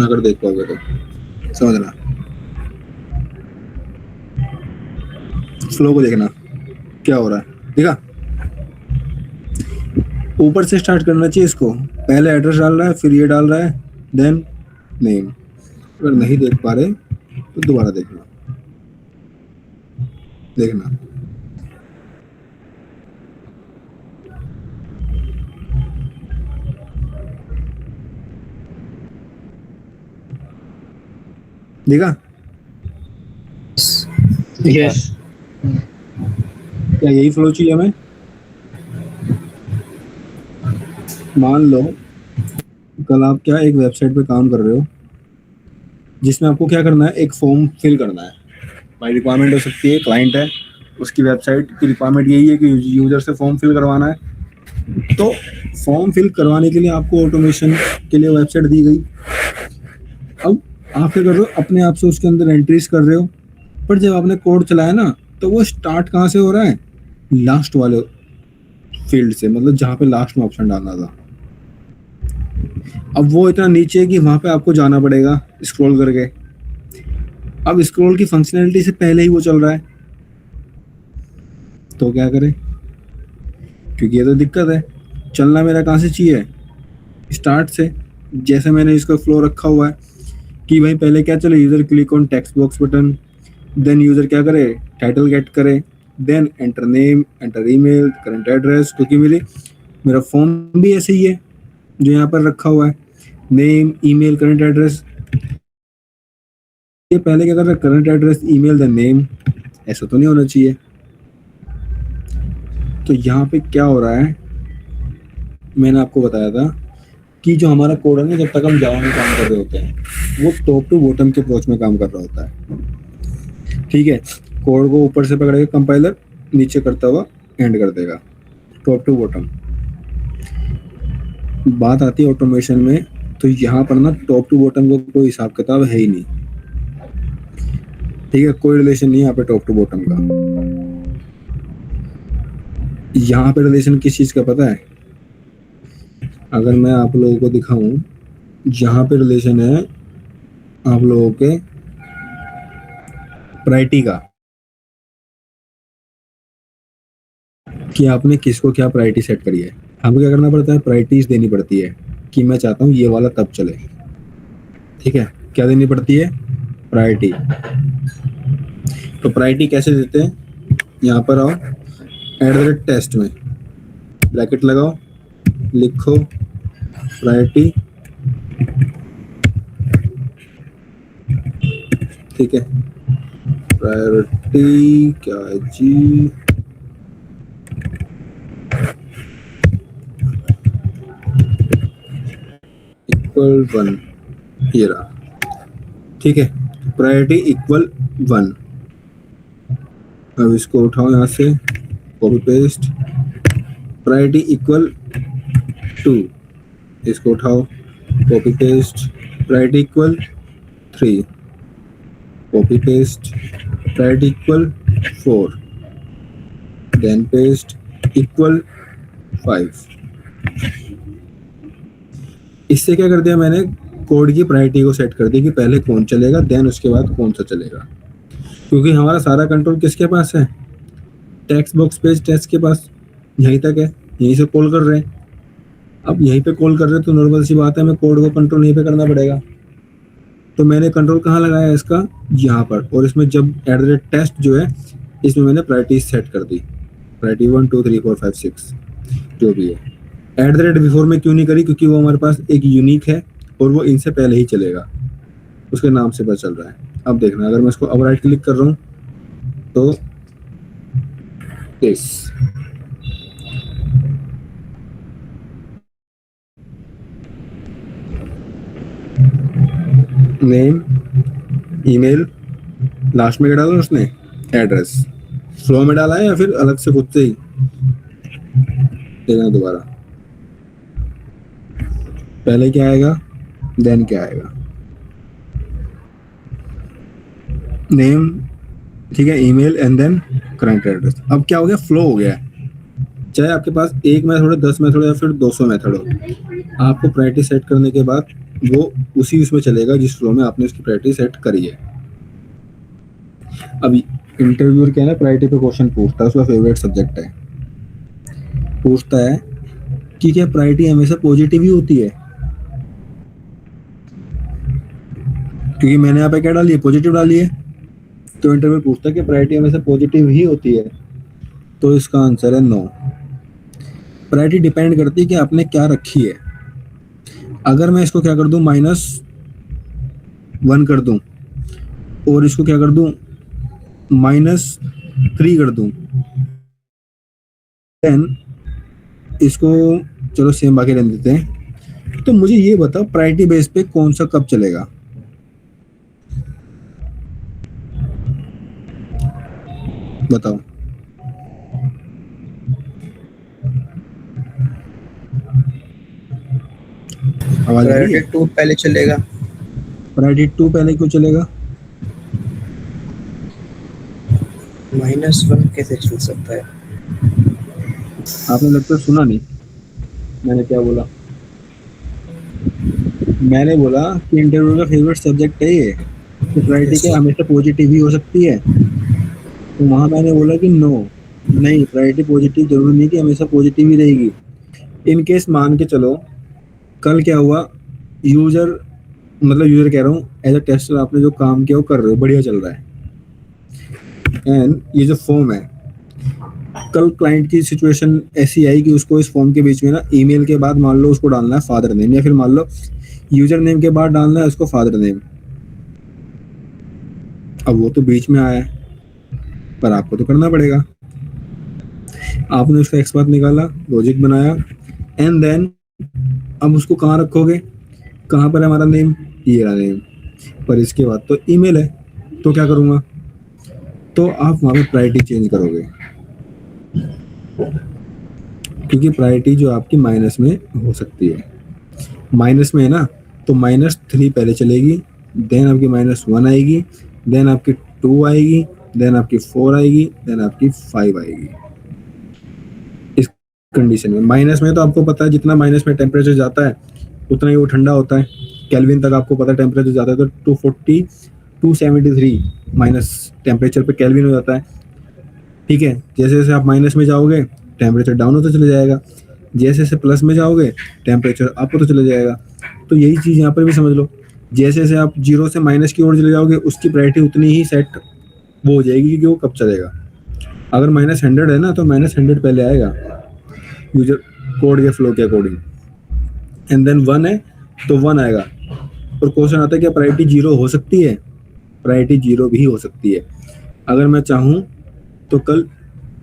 अगर देख पाओगे तो समझना, फ्लो को देखना क्या हो रहा है। ठीक है, ऊपर से स्टार्ट करना चाहिए इसको, पहले एड्रेस डाल रहा है, फिर ये डाल रहा है, देन नेम। अगर नहीं देख पा रहे तो दोबारा देखना, देखना देखा? यस क्या यही फ्लो चाहिए हमें? मान लो कल आप क्या एक वेबसाइट पे काम कर रहे हो जिसमें आपको क्या करना है, एक फॉर्म फिल करना है। भाई रिक्वायरमेंट हो सकती है, क्लाइंट है, उसकी वेबसाइट की रिक्वायरमेंट यही है कि यूजर से फॉर्म फिल करवाना है। तो फॉर्म फिल करवाने के लिए आपको ऑटोमेशन के लिए वेबसाइट दी गई। अब आप क्या कर रहे हो, अपने आप से उसके अंदर एंट्रीज कर रहे हो, पर जब आपने कोड चलाया ना तो वो स्टार्ट कहाँ से हो रहा है, लास्ट वाले फील्ड से, मतलब जहाँ पे लास्ट में ऑप्शन डालना था। अब वो इतना नीचे है कि वहां पे आपको जाना पड़ेगा स्क्रॉल करके। अब स्क्रॉल की फंक्शनैलिटी से पहले ही वो चल रहा है, तो क्या करें, क्योंकि ये तो दिक्कत है। चलना मेरा कहाँ से चाहिए, स्टार्ट से। जैसे मैंने इसका फ्लो रखा हुआ है कि भाई पहले क्या चले, user click on text box button, then user क्या करे, टाइटल गेट करे, then enter name, enter email, current address, क्योंकि मेरा फॉर्म भी ऐसे ही है जो यहाँ पर रखा हुआ है, नेम, ईमेल, करंट एड्रेस। ये पहले क्या कर रहा है, current address, email, then name. ऐसा तो नहीं होना चाहिए। तो यहाँ पे क्या हो रहा है, मैंने आपको बताया था कि जो हमारा कोड है ना, जब तक हम जावा में काम कर रहे होते हैं वो टॉप टू बॉटम के अप्रोच में काम कर रहा होता है। ठीक है, कोड को ऊपर से पकड़ेगा कंपाइलर, नीचे करता हुआ एंड कर देगा, टॉप टू बॉटम। बात आती है ऑटोमेशन में, तो यहाँ पर ना टॉप टू बॉटम का कोई हिसाब किताब है ही नहीं। ठीक है, कोई रिलेशन नहीं है यहाँ पे टॉप टू बॉटम का। यहाँ पे रिलेशन किस चीज का पता है, अगर मैं आप लोगों को दिखाऊं, यहाँ पे रिलेशन है आप लोगों के प्रायोरिटी का, कि आपने किसको क्या प्रायोरिटी सेट करी है। हमको क्या करना पड़ता है, प्रायोरिटीज देनी पड़ती है कि मैं चाहता हूँ ये वाला तब चले। ठीक है, क्या देनी पड़ती है, प्रायोरिटी। तो प्रायोरिटी कैसे देते हैं, यहाँ पर आओ, @टेस्ट में ब्रैकेट लगाओ, लिखो प्रायोरिटी। ठीक है, प्रायोरिटी क्या है जी, इक्वल 1, ये रहा। ठीक है, प्रायोरिटी इक्वल 1। अब इसको उठाओ यहाँ से, कॉपी पेस्ट, प्रायोरिटी इक्वल 2, इसको उठाओ, copy paste, priority equal 3, copy paste, priority equal 4, then paste, equal 5। इससे क्या कर दिया मैंने, कोड की प्रायोरिटी को सेट कर दी कि पहले कौन चलेगा, देन उसके बाद कौन सा चलेगा। क्योंकि हमारा सारा कंट्रोल किसके पास है, टेक्स्ट बॉक्स पेज टेस्ट के पास, यहीं तक है, यहीं से कॉल कर रहे हैं। अब यहीं पे कॉल कर रहे हैं तो नॉर्मल सी बात है, मैं कोड को कंट्रोल यहीं पे करना पड़ेगा। तो मैंने कंट्रोल कहाँ लगाया इसका, यहाँ पर। और इसमें जब @टेस्ट जो है, इसमें मैंने प्रायोरिटी सेट कर दी, प्रायोरिटी 1 2 3 4 5 6 जो भी है। बिफोर में क्यों नहीं करी, क्योंकि वो हमारे पास एक यूनिक है और वो इनसे पहले ही चलेगा, उसके नाम से पता चल रहा है। अब देखना, अगर मैं इसको अब राइट क्लिक कर रहा हूँ तो इस नेम, ईमेल, लास्ट में क्या डाला उसने, एड्रेस। फ्लो में डाला है या फिर अलग से खुद से ही, देखना दोबारा, पहले क्या आएगा, देन क्या आएगा, नेम, ठीक है, email, and then current address. अब क्या हो गया, फ्लो हो गया है। चाहे आपके पास एक मेथड हो, 10 मेथड हो या फिर 200 मेथड हो, आपको प्रायोरिटी सेट करने के बाद वो उसी उसमें चलेगा जिस फ्लो में आपने उसकी प्रायोरिटी सेट करी है। अब इंटरव्यूअर क्या है ना, प्रायोरिटी पे क्वेश्चन पूछता है, उसका फेवरेट सब्जेक्ट है, पूछता है कि क्या प्रायोरिटी हमेशा पॉजिटिव ही होती है, क्योंकि मैंने यहाँ पे क्या डाली है, पॉजिटिव डाली है। तो इंटरव्यू पूछता है कि प्रायोरिटी हमेशा पॉजिटिव ही होती है, तो इसका आंसर है नो। प्रायोरिटी डिपेंड करती है कि आपने क्या रखी है। अगर मैं इसको क्या कर दूं, -1 कर दूं, और इसको क्या कर दूं, -3 कर दूं, देन इसको चलो सेम बाकी रहने देते हैं। तो मुझे ये बताओ प्रायोरिटी बेस पे कौन सा कब चलेगा, बताओ। आवाज आ रही है? प्रायोरिटी 2 पहले चलेगा। प्रायोरिटी 2 पहले क्यों चलेगा? -1 कैसे चल सकता है? आपने लगता है सुना नहीं मैंने क्या बोला। मैंने बोला कि इंटरव्यू का फेवरेट सब्जेक्ट है ये, तो प्रायोरिटी Yes, क्या sir. हमेशा पॉजिटिव ही हो सकती है। तो वहां मैंने बोला कि नो, नहीं, प्रायोरिटी पॉजिटिव जरूरी नहीं कि हमेशा पॉजिटिव ही रहेगी। इन केस मान के चलो कल क्या हुआ, यूजर, मतलब यूजर कह रहा हूँ, एज अ टेस्टर आपने जो काम किया वो कर रहे हो, बढ़िया चल रहा है, एंड ये जो फॉर्म है, कल क्लाइंट की सिचुएशन ऐसी आई कि उसको इस फॉर्म के बीच में ना ईमेल के बाद मान लो उसको डालना है फादर नेम, या फिर मान लो यूजर नेम के बाद डालना है उसको फादर नेम। अब वो तो बीच में आया है, पर आपको तो करना पड़ेगा। आपने उसका एक्सपाथ निकाला, लॉजिक बनाया, एंड देन अब उसको कहाँ रखोगे, कहाँ पर है हमारा नेम, ये रहा नेम, पर इसके बाद तो ईमेल है, तो क्या करूँगा, तो आप वहाँ पे प्रायोरिटी चेंज करोगे, क्योंकि प्रायोरिटी जो आपकी माइनस में हो सकती है, माइनस में है ना, तो -3 पहले चलेगी, देन आपकी -1 आएगी, देन आपकी 2 आएगी, देन आपकी 4 आएगी, देन आपकी 5 आएगी। इस कंडीशन में माइनस में तो आपको पता है जितना माइनस में टेम्परेचर जाता है उतना ही वो ठंडा होता है, केल्विन तक आपको पता है टेम्परेचर जाता है, तो 240 273 माइनस टेम्परेचर पे केल्विन हो जाता है। ठीक है, जैसे जैसे आप माइनस में जाओगे टेम्परेचर डाउन होता चले जाएगा, जैसे जैसे प्लस में जाओगे टेम्परेचर अप होता चला जाएगा। तो यही चीज़ यहाँ पर भी समझ लो, जैसे जैसे आप जीरो से माइनस की ओर चले जाओगे उसकी प्रायोरिटी उतनी ही सेट वो हो जाएगी कि वो कब चलेगा। अगर -100 है ना तो -100 पहले आएगा यूजर कोड के फ्लो के अकॉर्डिंग, एंड देन 1 है तो 1 आएगा। और क्वेश्चन आता है क्या प्रायोरिटी 0 हो सकती है, प्रायोरिटी 0 भी हो सकती है। अगर मैं चाहूँ तो कल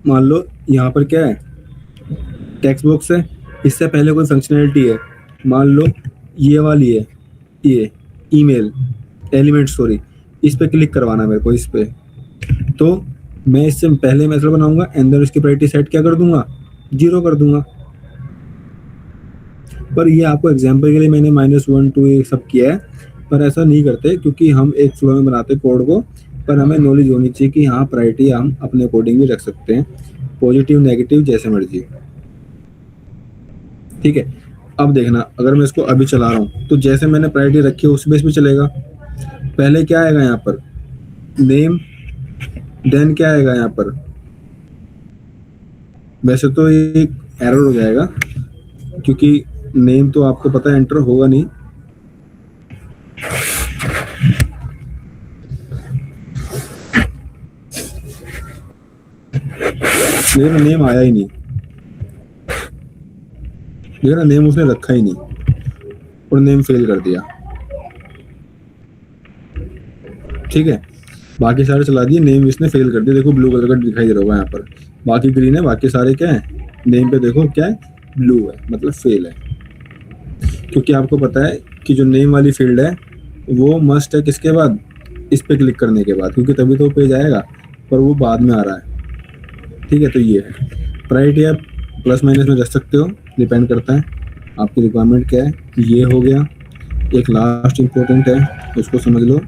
मान लो यहाँ पर क्या है, टेक्स्ट बॉक्स है, इससे पहले कोई फंक्शनैलिटी है, मान लो ये वाली है, ये ईमेल एलिमेंट स्टोरी, इस पे क्लिक करवाना है मेरे को, इस पे, तो मैं इससे पहले मेथड बनाऊंगा एंड देन उसकी प्रायोरिटी सेट क्या कर दूंगा, 0 कर दूंगा। पर ये आपको एग्जांपल के लिए मैंने -1 2 ये सब किया है, पर ऐसा नहीं करते क्योंकि हम एक फ्लो में बनाते कोड को, पर हमें नॉलेज होनी चाहिए कि हाँ प्रायोरिटी हम अपने अकॉर्डिंग भी रख सकते हैं, पॉजिटिव नेगेटिव जैसे मर्जी। ठीक है, अब देखना अगर मैं इसको अभी चला रहा हूँ तो जैसे मैंने प्रायोरिटी रखी है उस बेस पे चलेगा। पहले क्या आएगा यहाँ पर, नेम, देन क्या आएगा यहाँ पर, वैसे तो ये एरर हो जाएगा क्योंकि नेम तो आपको पता है एंटर होगा नहीं, मेरा नेम आया ही नहीं, मेरा नेम उसने रखा ही नहीं और नेम फेल कर दिया। ठीक है, बाकी सारे चला दिए, नेम इसने फेल कर दिया, देखो ब्लू कलर का दिखाई दे रहा होगा यहाँ पर, बाकी ग्रीन है, बाकी सारे क्या है, नेम पे देखो क्या है, ब्लू है, मतलब फेल है। क्योंकि आपको पता है कि जो नेम वाली फील्ड है वो मस्ट है किसके बाद, इस पे क्लिक करने के बाद, क्योंकि तभी तो पेज आएगा, पर वो बाद में आ रहा है। ठीक है, तो ये है प्रायोरिटी, आप प्लस माइनस में रख सकते हो, डिपेंड करता है आपकी रिक्वायरमेंट क्या है। ये हो गया, एक लास्ट इम्पोर्टेंट है उसको समझ लो,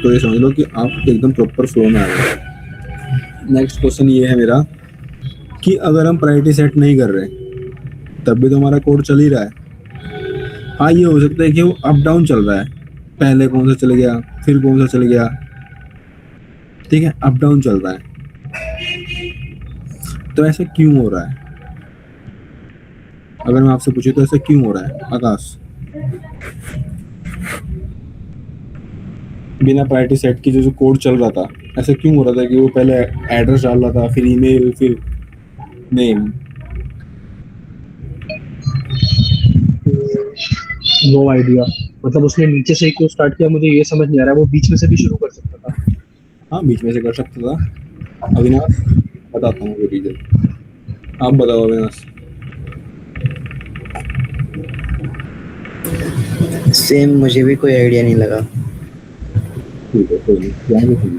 तो ये समझ लो कि आप एकदम प्रॉपर फ्लो में आ गए। नेक्स्ट क्वेश्चन ये है मेरा कि अगर हम प्रायोरिटी सेट नहीं कर रहे तब भी तो हमारा कोड चल ही रहा है। हाँ, ये हो सकता है कि वो अप डाउन चल रहा है, पहले कौन सा चल गया फिर कौन सा चल गया, ठीक है, अप डाउन चल रहा है। तो ऐसा क्यों हो रहा है, अगर मैं आपसे पूछूं तो ऐसा क्यों हो रहा है आकाश, बिना प्रायोरिटी सेट की जो कोड चल रहा था ऐसा क्यों हो रहा था कि वो पहले एड्रेस डाल रहा था, फिर ईमेल, फिर नेम। नो आइडिया, मतलब उसने नीचे से ही क्यों स्टार्ट किया मुझे ये समझ नहीं आ रहा है, वो बीच में से भी शुरू कर सकता था। हाँ बीच में से कर सकता था। अविनाश बताता हूँ रीजन, आप बताओ अविनाश। सेम, मुझे भी कोई आइडिया नहीं लगा। ठीक है कोई नहीं,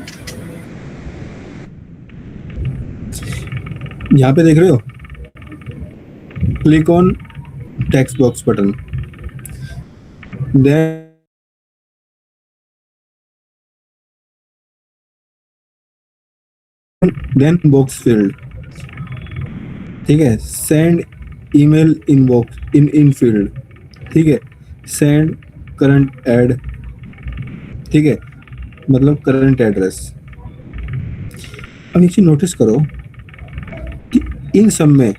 यहाँ पे देख रहे हो, click on text box button, then box field, ठीक है, send email inbox in field, ठीक है, सेंड करंट ऐड, ठीक है, मतलब करंट एड्रेस। अब एक चीज नोटिस करो कि इन सब में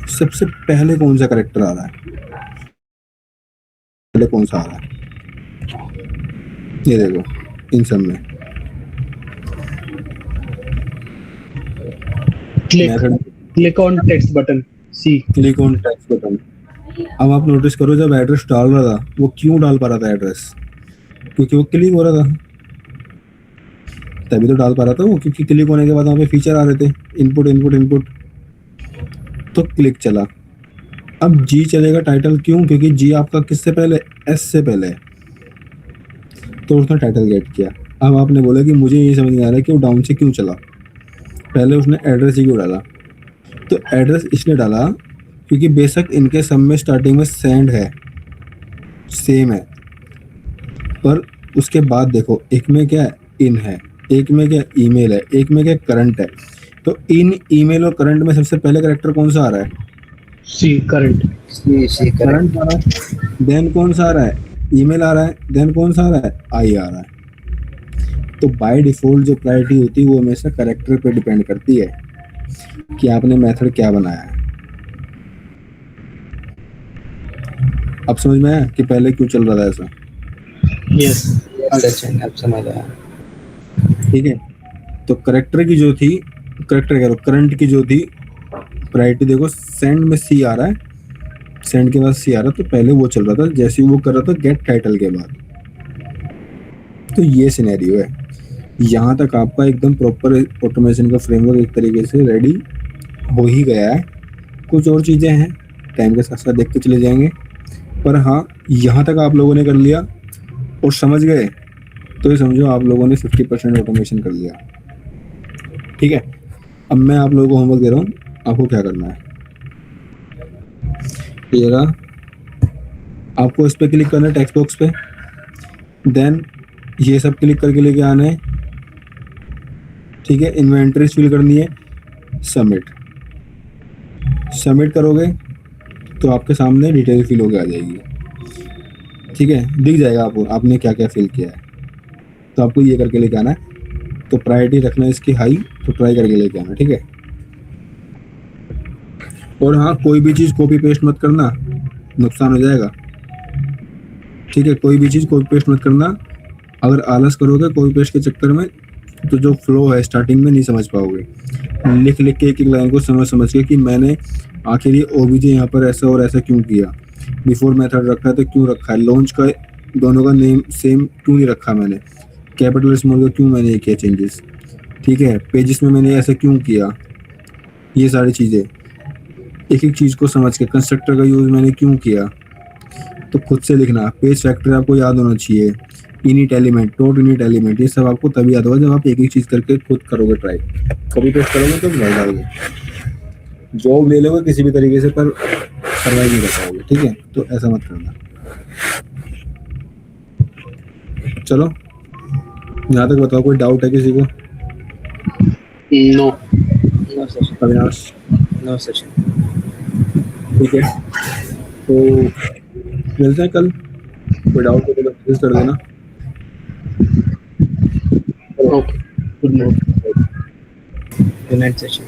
सबसे पहले कौन सा करेक्टर आ रहा है, पहले कौन सा आ रहा है, ये देखो इन सब में क्लिक ऑन टेक्स्ट बटन सी, क्लिक ऑन टेक्स्ट बटन। अब आप नोटिस करो जब एड्रेस डाल रहा था वो क्यों डाल पा रहा था एड्रेस, क्योंकि वो क्लिक हो रहा था, तभी तो डाल पा रहा था वो, क्योंकि क्लिक होने के बाद वहाँ पे फीचर आ रहे थे, इनपुट इनपुट इनपुट, तो क्लिक चला। अब जी चलेगा टाइटल, क्यों, क्योंकि जी आपका किससे पहले, एस से पहले, तो उसने टाइटल गेट किया। अब आपने बोला कि मुझे ये समझ नहीं आ रहा है कि वो डाउन से क्यों चला, पहले उसने एड्रेस ही क्यों डाला, तो एड्रेस इसने डाला क्योंकि बेशक इनके सब में स्टार्टिंग में सेंड है, सेम है, पर उसके बाद देखो एक में क्या इन है, एक में क्या ईमेल है, एक में क्या करंट है, तो इन ईमेल और करंट में सबसे पहले कैरेक्टर कौन सा आ रहा है, सी करंट, सी करंट आ रहा है, देन कौन सा आ रहा है, ईमेल आ रहा है, देन कौन सा आ रहा है, आई आ रहा है। तो बाय डिफॉल्ट जो प्रायोरिटी होती है वो हमेशा कैरेक्टर पे डिपेंड करती है कि आपने मेथड क्या बनाया है। अब समझ में आया कि पहले क्यों चल रहा था ऐसा। यस अब समझ आया। ठीक है, तो करेक्टर की जो थी, करेक्टर कह रहा हूँ, करंट की जो थी प्रायोरिटी देखो, सेंड में सी आ रहा है, सेंड के बाद सी आ रहा है, तो पहले वो चल रहा था, जैसे ही वो कर रहा था गेट टाइटल के बाद। तो ये सिनेरियो है, यहाँ तक आपका एकदम प्रॉपर ऑटोमेशन का फ्रेमवर्क एक तरीके से रेडी हो ही गया है। कुछ और चीज़ें हैं टाइम के साथ साथ देखते चले जाएंगे, पर हाँ यहाँ तक आप लोगों ने कर लिया और समझ गए तो ये समझो आप लोगों ने 50% ऑटोमेशन कर लिया। ठीक है, अब मैं आप लोगों को होमवर्क दे रहा हूँ, आपको क्या करना है, ये रहा, आपको इस पर क्लिक करना है टेक्स्ट बॉक्स पे, देन ये सब क्लिक करके लेके आना है, ठीक है, इन्वेंटरी फिल करनी है, सबमिट, सबमिट करोगे तो आपके सामने डिटेल फिल होके आ जाएगी, ठीक है, दिख जाएगा आपको आपने क्या क्या फिल किया है। तो आपको ये करके लेके आना है, तो प्रायोरिटी रखना है इसकी हाई, तो ट्राई करके लेके आना, ठीक है। और हाँ कोई भी चीज़ कॉपी पेस्ट मत करना, नुकसान हो जाएगा, ठीक है, कोई भी चीज़ कॉपी पेस्ट मत करना, अगर आलस करोगे कॉपी पेस्ट के चक्कर में तो जो फ्लो है स्टार्टिंग में नहीं समझ पाओगे, लिख लिख के एक एक लाइन को समझ समझ के कि मैंने आखिर ये ओबीजे यहाँ पर ऐसा और ऐसा क्यों किया, बिफोर मेथड रखा है तो क्यों रखा है, लॉन्च का दोनों का नेम सेम क्यों नहीं रखा मैंने, कैपिटल स्मॉल का क्यों मैंने ये किया चेंजेस, ठीक है, पेजेस में मैंने ऐसा क्यों किया, ये सारी चीज़ें एक एक चीज़ को समझ के, कंस्ट्रक्टर का यूज़ मैंने क्यों किया, तो खुद से लिखना, पेज फैक्टर आपको याद होना चाहिए, init element, note init element, ये सब आपको तभी याद होगा जब आप एक एक चीज़ करके खुद करोगे ट्राई, कॉपी पेस्ट करोगे तो भर जाओगे, जॉब ले लोगे किसी भी तरीके से पर सर्वाइव नहीं कर पाओगे, ठीक है, तो ऐसा मत करना। चलो यहाँ तक बताओ, कोई डाउट है किसी को? No no Sachin, Avinash? No Sachin. ठीक है, तो मिलते हैं कल, कोई डाउट हो तो मैसेज कर देना। Okay, good night. Good night Sachin.